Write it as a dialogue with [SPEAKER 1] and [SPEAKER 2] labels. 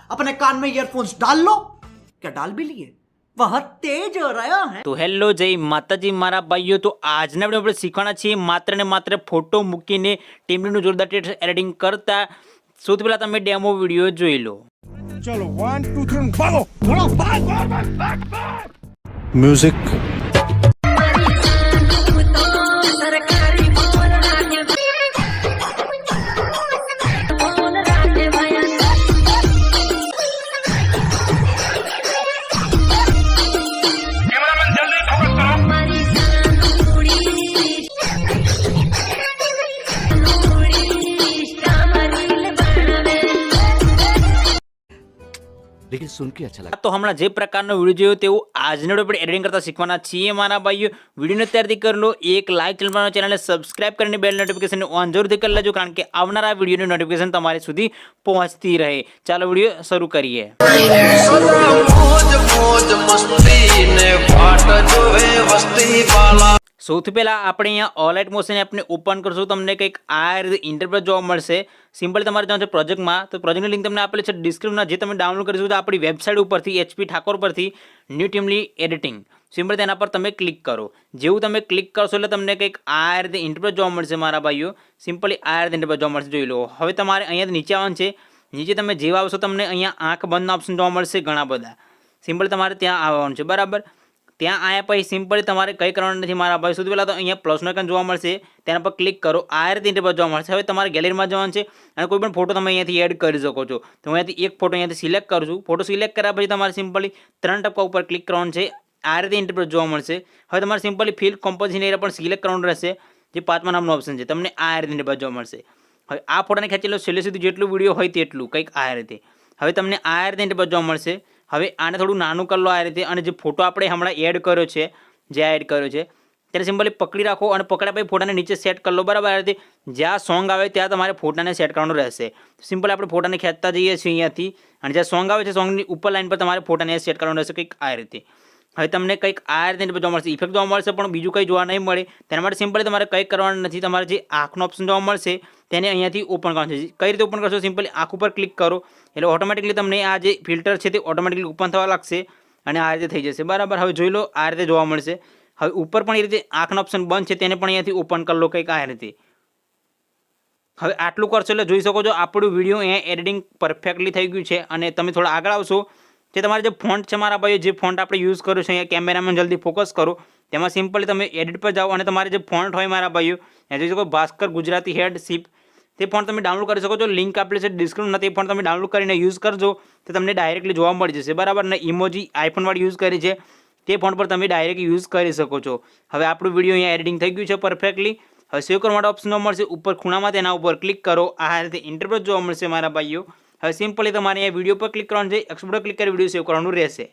[SPEAKER 1] अपने कान में ईयरफोन्स डाल लो। क्या डाल भी लिए? बहुत तेज हो रहा है।
[SPEAKER 2] તો હેલો જય માતાજી મારા ભાઈઓ, તો આજના વિડીયો આપણે શીખવાના છીએ માત્ર ને માત્ર ફોટો મૂકીને ટીમનું જોરદાર ટેક્સ્ટ એડિટિંગ કરતા. સૌથી પહેલા તમે ડેમો વિડીયો જોઈ લો.
[SPEAKER 3] चलो 1 2 3 भागो बोलो भाग
[SPEAKER 4] म्यूजिक
[SPEAKER 1] लेकिन सुन के अच्छा लगा।
[SPEAKER 2] તો હમણાં જે પ્રકારનો વિડીયો જોયો તેવું આજનો વિડીયો આપણે એડિટિંગ કરતા શીખવાના છીએ મારા ભાઈઓ. વિડીયોને ત્યારથી કરી લો એક લાઇક, ચેનલને સબસ્ક્રાઇબ કરીને બેલ નોટિફિકેશન ઓન જરૂરથી કરી લેજો, કારણ કે આવનારા વિડીયોની નોટિફિકેશન તમારી સુધી પહોંચતી રહે. ચાલો વિડીયો શરૂ કરીએ. સૌથી પહેલાં આપણે અહીંયા ઓલાઇટ મોશન એપને ઓપન કરશું. તમને કંઈક આ રીતે ઇન્ટરફેસ જોવા મળશે. સિમ્પલ તમારે જવાનું છે પ્રોજેક્ટમાં. તો પ્રોજેક્ટની લિંક તમને આપેલી છે ડિસ્ક્રિપ્શનમાં, જે તમે ડાઉનલોડ કરીશું તો આપણી વેબસાઇટ ઉપરથી HP ઠાકોર પરથી ન્યૂ ટીમલી એડિટિંગ. સિમ્પલ તેના પર તમે ક્લિક કરો. જેવું તમે ક્લિક કરશો એટલે તમને કંઈક આ રીતે ઇન્ટરફેસ જોવા મળશે મારા ભાઈઓ. સિમ્પલી આ રીતે ઇન્ટરફેસ જોવા મળશે, જોઈ લો. હવે તમારે અહીંયા નીચે આવવાનું છે. નીચે તમે જેવા આવશો તમને અહીંયા આંખ બંધના ઓપ્શન જોવા મળશે ઘણા બધા. સિમ્પલ તમારે ત્યાં આવવાનું છે, બરાબર. ત્યાં આવ્યા પછી સિમ્પલી તમારે કંઈ કરવાનું નથી મારા ભાઈ. સૌથી પહેલાં તો અહીંયા પ્લસનો આઇકન જોવા મળશે, તેના પર ક્લિક કરો. આ રીતે ઇન્ટરફેસ જોવા મળશે. હવે તમારે ગેલેરીમાં જવાનું છે અને કોઈ પણ ફોટો તમે અહીંયાથી એડ કરી શકો છો. તો હું અહીંયાથી એક ફોટો અહીંયાથી સિલેક્ટ કરું છું. ફોટો સિલેક્ટ કર્યા પછી તમારે સિમ્પલી 3 ટપકા ઉપર ક્લિક કરવાનું છે. આ રીતે ઇન્ટરફેસ જોવા મળશે. હવે તમારે સિમ્પલી ફિલ કોમ્પોઝિશન એરિયા પણ સિલેક્ટ કરવાનું રહેશે, જે 5મા નામનો ઓપ્શન છે. તમને આ રીતે ઇન્ટરફેસ જોવા મળશે. હવે આ ફોટોને ખેંચી લો છેલ્લે સુધી, જેટલું વિડીયો હોય તેટલું કંઈક આ રીતે. હવે તમને આ રીતે ઇન્ટરફેસ જોવા મળશે. હવે આને થોડું નાનું કરી લો આ રીતે, અને જે ફોટો આપણે હમણાં એડ કર્યો છે, ત્યારે સિમ્પલી પકડી રાખો અને પકડ્યા પછી ફોટાને નીચે સેટ કરી લો, બરાબર. આ રીતે જ્યાં સોંગ આવે ત્યાં તમારે ફોટાને સેટ કરવાનું રહેશે. સિમ્પલ આપણે ફોટાને ખેંચતા જઈએ છીએ અહીંયાથી, અને જ્યાં સોંગ આવે છે સોંગની ઉપર લાઈન પર તમારે ફોટાને સેટ કરવાનું રહેશે કંઈક આ રીતે. હવે તમને કંઈક આ રીતે જોવા મળશે, ઇફેક્ટ જોવા મળશે, પણ બીજું કંઈ જોવા નહીં મળે. તેના માટે સિમ્પલી તમારે કંઈ કરવાનું નથી. તમારે જે આંખનો ઓપ્શન જોવા મળશે તેને અહીંયાથી ઓપન કરવાનું છે. કઈ રીતે ઓપન કરશો? સિમ્પલી આંખ ઉપર ક્લિક કરો એટલે ઓટોમેટિકલી તમને આ જે ફિલ્ટર છે તે ઓટોમેટિકલી ઓપન થવા લાગશે અને આ રીતે થઈ જશે, બરાબર. હવે જોઈ લો આ રીતે જોવા મળશે. હવે ઉપર પણ એ રીતે આંખનો ઓપ્શન બંધ છે તેને પણ અહીંયાથી ઓપન કરી લો કંઈક આ રીતે. હવે આટલું કરશો એટલે જોઈ શકો છો આપણું વિડીયો અહીંયા એડિટિંગ પરફેક્ટલી થઈ ગયું છે. અને તમે થોડા આગળ આવશો તે તમારે જે ફોન્ટ છે મારા ભાઈઓ, જે ફોન્ટ આપણે યુઝ કર્યો છે અહીંયા કેમેરામાં જલ્દી ફોકસ કરો, તેમાં સિમ્પલી તમે એડિટ પર જાઓ અને તમારે જે ફોન્ટ હોય મારા ભાઈઓ, ત્યાં જોઈ શકો ભાસ્કર ગુજરાતી હેડ શિપ, તે ફોન્ટ તમે ડાઉનલોડ કરી શકો છો. લિંક આપેલી છે ડિસ્ક્રિપ્શનમાં, તે ફોન્ટ તમે ડાઉનલોડ કરીને યુઝ કરજો તો તમને ડાયરેક્ટલી જોવા મળી જશે, બરાબર. ને ઇમોજી આઈફોનવાળી યુઝ કરી છે તે ફોન્ટ પર તમે ડાયરેક્ટ યુઝ કરી શકો છો. હવે આપણું વિડીયો અહીંયા એડિટિંગ થઈ ગયું છે પરફેક્ટલી. હવે સેવ કરવા માટે ઓપ્શન મળશે ઉપર ખૂણામાં, તેના ઉપર ક્લિક કરો. આ રીતે ઇન્ટરફેસ જોવા મળશે મારા ભાઈઓ. હવે સિમ્પલી તમારે અહીંયા વિડીયો પર ક્લિક કરવાનું છે, એક્સપોર્ટ ક્લિક કરી વિડીયો સેવ કરવાનું રહેશે.